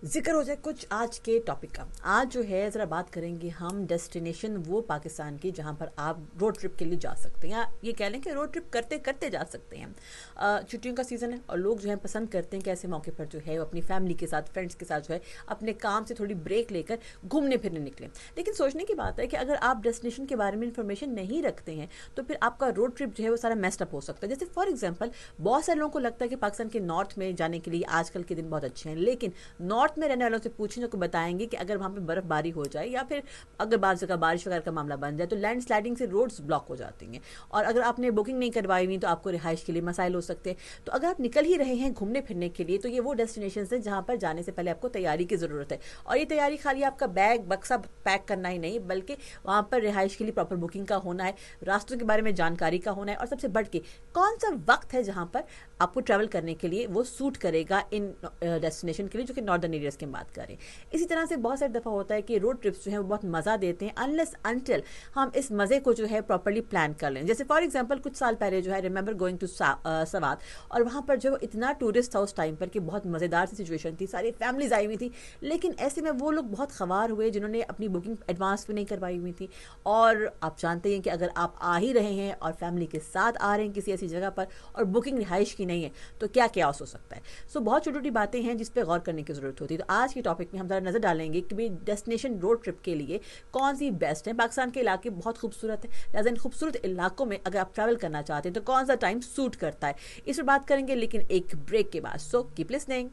जिक्र हो जाए कुछ आज के टॉपिक का। आज जो है ज़रा बात करेंगे हम डेस्टिनेशन वो पाकिस्तान की जहाँ पर आप रोड ट्रिप के लिए जा सकते हैं, या ये कह लें कि रोड ट्रिप करते करते जा सकते हैं। छुट्टियों का सीज़न है और लोग जो है पसंद करते हैं कि ऐसे मौके पर जो है वो अपनी फैमिली के साथ, फ्रेंड्स के साथ जो है अपने काम से थोड़ी ब्रेक लेकर घूमने फिरने निकलें। लेकिन सोचने की बात है कि अगर आप डेस्टिनेशन के बारे में इन्फॉर्मेशन नहीं रखते हैं तो फिर आपका रोड ट्रिप जो है वो सारा मेस्ड अप हो सकता है। जैसे फॉर एग्जाम्पल, बहुत सारे लोगों को लगता है कि पाकिस्तान के नॉर्थ में जाने के लिए आजकल के दिन बहुत अच्छे हैं, लेकिन नॉर्थ में रहने वालों से पूछेंगे तो बताएंगे कि अगर वहाँ पे बर्फबारी हो जाए या फिर अगर बाहर जगह बारिश वगैरह का मामला बन जाए तो लैंड स्लाइडिंग से रोड्स ब्लॉक हो जाती हैं, और अगर आपने बुकिंग नहीं करवाई हुई तो आपको रिहाइश के लिए मसाइल हो सकते हैं। तो अगर आप निकल ही रहे हैं घूमने फिरने के लिए तो ये वो डेस्टिनेशन है जहाँ पर जाने से पहले आपको तैयारी की ज़रूरत है। और ये तैयारी खाली आपका बैग बक्सा पैक करना ही नहीं, बल्कि वहाँ पर रिहाइश के लिए प्रॉपर बुकिंग का होना है, रास्तों के बारे में जानकारी का होना है, और सबसे बढ़ के कौन सा वक्त है जहाँ पर आपको ट्रैवल करने के लिए वो सूट करेगा इन डेस्टिनेशन के लिए, जो कि नॉर्दर्न एरियाज की बात करें। इसी तरह से बहुत सारी दफ़ा होता है कि रोड ट्रिप्स जो है वो बहुत मज़ा देते हैं अनलेस अनटिल हम इस मज़े को जो है प्रॉपर्ली प्लान कर लें। जैसे फॉर एग्जांपल कुछ साल पहले जो है रिमेंबर गोइंग टू सवात, और वहाँ पर जो इतना टूरिस्ट था उस टाइम पर कि बहुत मज़ेदार सी सिचुएशन थी, सारी फैमिलीज आई हुई थी, लेकिन ऐसे में वो लोग बहुत ख़वार हुए जिन्होंने अपनी बुकिंग एडवांस में नहीं करवाई हुई थी। और आप जानते हैं कि अगर आप आ ही रहे हैं और फैमिली के साथ आ रहे हैं किसी ऐसी जगह पर और बुकिंग रिहाइश की नहीं है तो क्या क्या हो सकता है। सो बहुत छोटी छोटी बातें हैं जिस पर गौर करने की ज़रूरत होती है। तो आज के टॉपिक में हम ज़रा नज़र डालेंगे कि भाई डेस्टिनेशन रोड ट्रिप के लिए कौन सी बेस्ट है। पाकिस्तान के इलाके बहुत खूबसूरत है, लिहाजा इन खूबसूरत इलाकों में अगर आप ट्रैवल करना चाहते हैं तो कौन सा टाइम सूट करता है, इस पर बात करेंगे लेकिन एक ब्रेक के बाद। So keep listening.